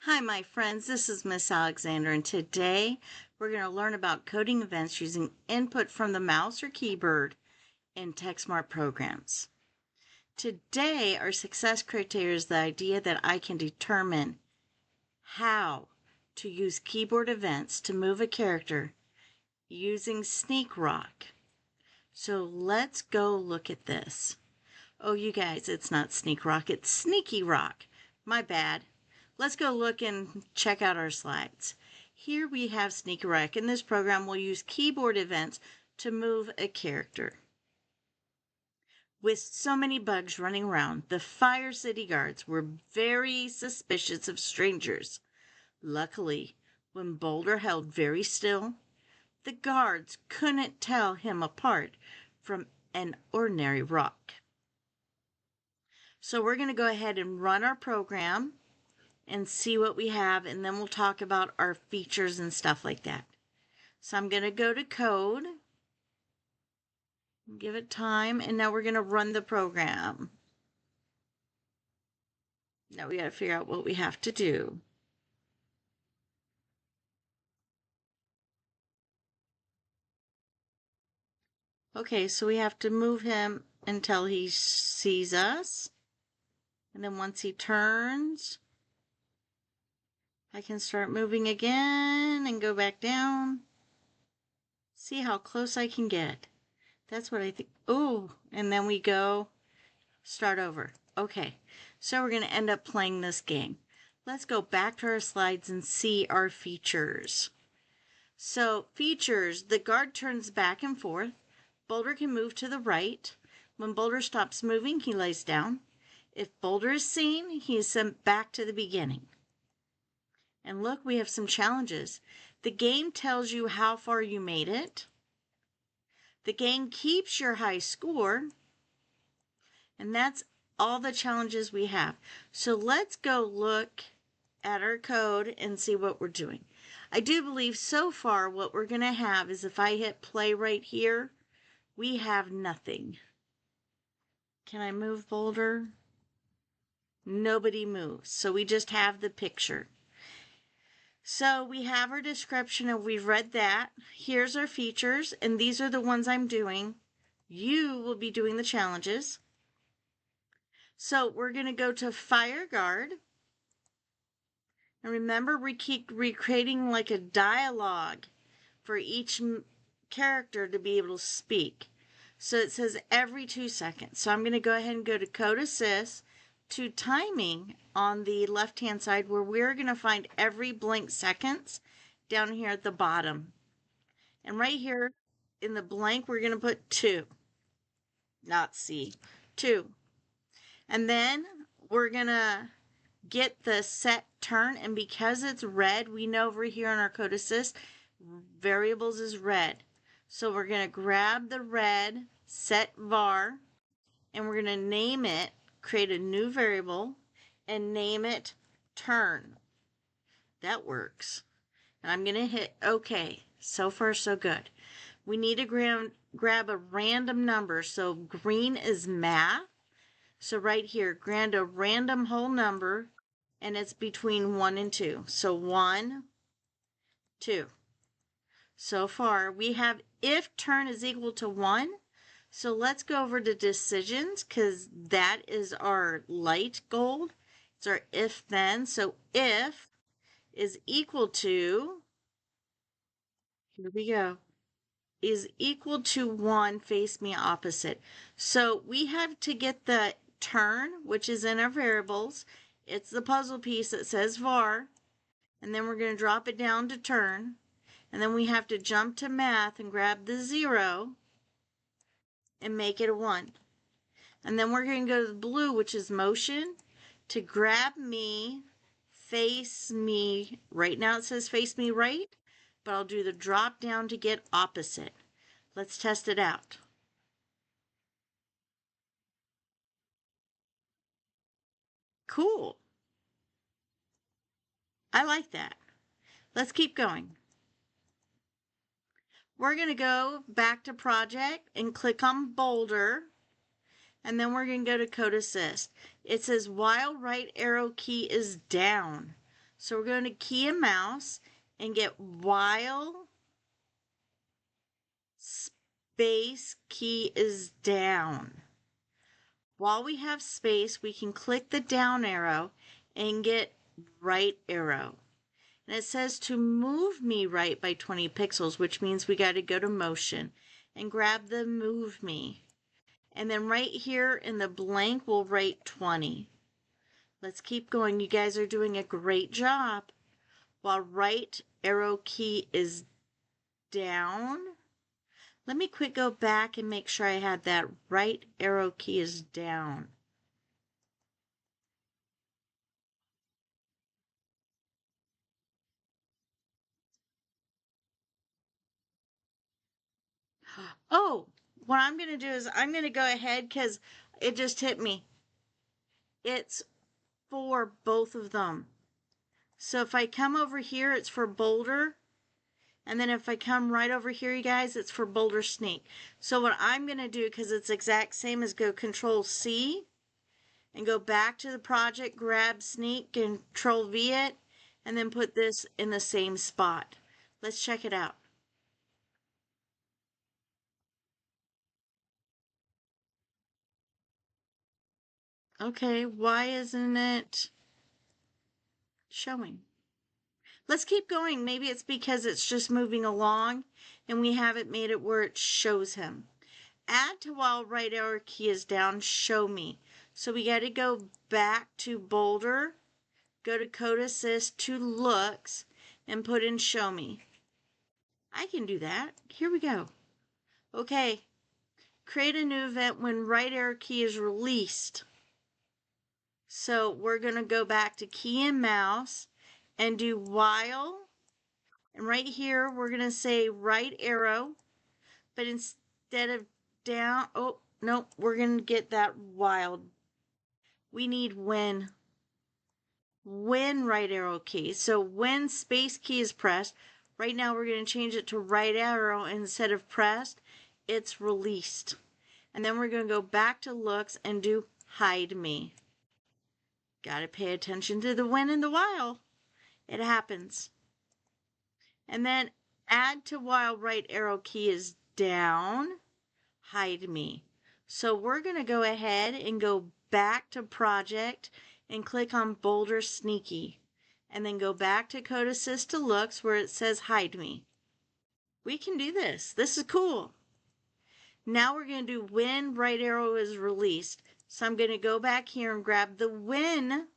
Hi, my friends. This is Miss Alexander, and today we're going to learn about coding events using input from the mouse or keyboard in TechSmart programs. Today, our success criteria is the idea that I can determine how to use keyboard events to move a character using Sneak Rock. So let's go look at this. Oh, you guys, it's not Sneak Rock, it's Sneaky Rock. My bad. Let's go look and check out our slides. Here we have Sneaky Rock. In this program, we'll use keyboard events to move a character. With so many bugs running around, the Fire City guards were very suspicious of strangers. Luckily, when Boulder held very still, the guards couldn't tell him apart from an ordinary rock. So we're going to go ahead and run our program and see what we have, and then we'll talk about our features and stuff like that. So I'm going to go to code, give it time, and now we're going to run the program. Now we got to figure out what we have to do. Okay, so we have to move him until he sees us. And then once he turns, I can start moving again and go back down. See how close I can get. That's what I think. Oh, and then we go start over. Okay, so we're going to end up playing this game. Let's go back to our slides and see our features. So features, the guard turns back and forth. Boulder can move to the right. When Boulder stops moving, he lays down. If Boulder is seen, he is sent back to the beginning. And look, we have some challenges. The game tells you how far you made it. The game keeps your high score. And that's all the challenges we have. So let's go look at our code and see what we're doing. I do believe so far what we're going to have is if I hit play right here, we have nothing. Can I move Boulder? Nobody moves. So we just have the picture. So we have our description and we've read that. Here's our features, and these are the ones I'm doing. You will be doing the challenges. So we're going to go to Fire Guard. And remember, we keep recreating like a dialogue for each character to be able to speak. So it says every 2 seconds. So I'm going to go ahead and go to Code Assist to timing on the left-hand side, where we're going to find every blank seconds down here at the bottom. And right here in the blank, we're going to put 2, not C, 2. And then we're going to get the set turn, and because it's red, we know over here in our Code Assist, variables is red. So we're going to grab the red set var, and we're going to name it, create a new variable, and name it turn. That works. And I'm going to hit OK. So far, so good. We need to grab a random number. So green is math. So right here, grab a random whole number, and it's between 1 and 2. So 1, 2. So far, we have if turn is equal to 1. So let's go over to decisions, because that is our light gold. It's our if then. So if is equal to, here we go, is equal to 1, face me opposite. So we have to get the turn, which is in our variables. It's the puzzle piece that says var. And then we're going to drop it down to turn. And then we have to jump to math and grab the 0 and make it a 1. And then we're going to go to the blue, which is motion, to grab me, face me. Right now it says face me right, but I'll do the drop down to get opposite. Let's test it out. Cool. I like that. Let's keep going. We're going to go back to project and click on Boulder. And then we're going to go to Code Assist. It says while right arrow key is down. So we're going to key and mouse and get while space key is down. While we have space, we can click the down arrow and get right arrow. And it says to move me right by 20 pixels, which means we got to go to motion and grab the move me. And then right here in the blank, we'll write 20. Let's keep going. You guys are doing a great job. While right arrow key is down. Let me quick go back and make sure I had that right arrow key is down. Oh, what I'm going to do is I'm going to go ahead because it just hit me. It's for both of them. So if I come over here, it's for Boulder. And then if I come right over here, you guys, it's for Boulder Sneak. So what I'm going to do, because it's exact same as go Control C and go back to the project, grab Sneak, Control V it, and then put this in the same spot. Let's check it out. Okay, why isn't it showing? Let's keep going. Maybe it's because it's just moving along and we haven't made it where it shows him. Add to while right arrow key is down, show me. So we got to go back to Boulder, go to Code Assist to Looks, and put in show me. I can do that. Here we go. Okay, create a new event when right arrow key is released. So we're going to go back to key and mouse and do while. And right here, we're going to say right arrow. But instead of down, oh, no, we're going to get that while. We need when. When right arrow key. So when space key is pressed, right now we're going to change it to right arrow instead of pressed. It's released. And then we're going to go back to looks and do hide me. Got to pay attention to the when and the while. It happens. And then add to while right arrow key is down, hide me. So we're going to go ahead and go back to project and click on Boulder Sneaky. And then go back to Code Assist to Looks where it says hide me. We can do this. This is cool. Now we're going to do when right arrow is released. So I'm going to go back here and grab the when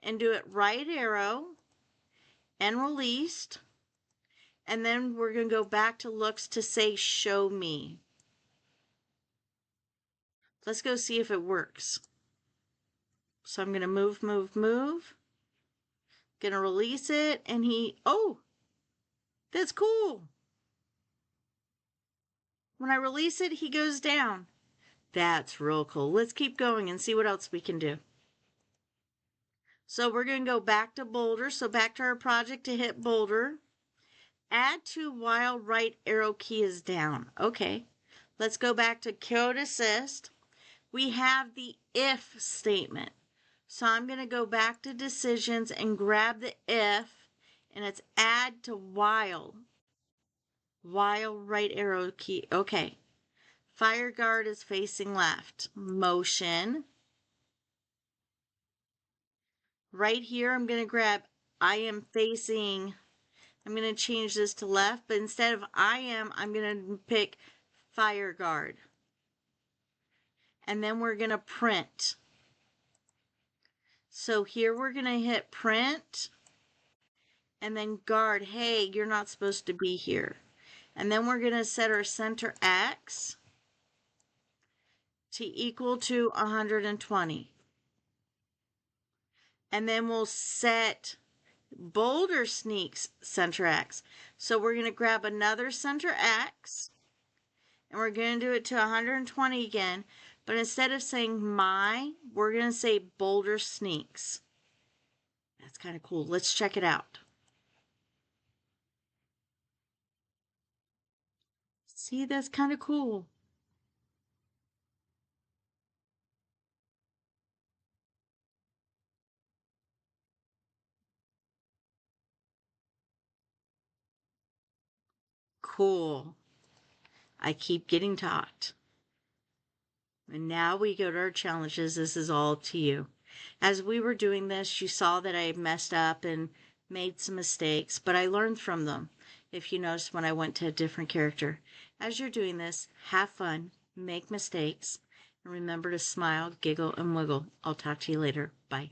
and do it right arrow and released. And then we're going to go back to looks to say show me. Let's go see if it works. So I'm going to move. Going to release it and oh, that's cool. When I release it, he goes down. That's real cool. Let's keep going and see what else we can do. So we're going to go back to Boulder. So back to our project to hit Boulder. Add to while right arrow key is down. Okay. Let's go back to Code Assist. We have the if statement. So I'm going to go back to decisions and grab the if, and it's add to while. While right arrow key. Okay. Fire guard is facing left. Motion. Right here, I'm going to grab I am facing. I'm going to change this to left, but instead of I'm going to pick fire guard. And then we're going to print. So here we're going to hit print and then guard. Hey, you're not supposed to be here. And then we're going to set our center X to equal to 120. And then we'll set Boulder Sneak's center X. So we're going to grab another center X and we're going to do it to 120 again. But instead of saying we're going to say Boulder Sneaks. That's kind of cool. Let's check it out. See, that's kind of cool. Cool. I keep getting taught. And now we go to our challenges. This is all up to you. As we were doing this, you saw that I messed up and made some mistakes, but I learned from them. If you noticed when I went to a different character. As you're doing this, have fun, make mistakes, and remember to smile, giggle, and wiggle. I'll talk to you later. Bye.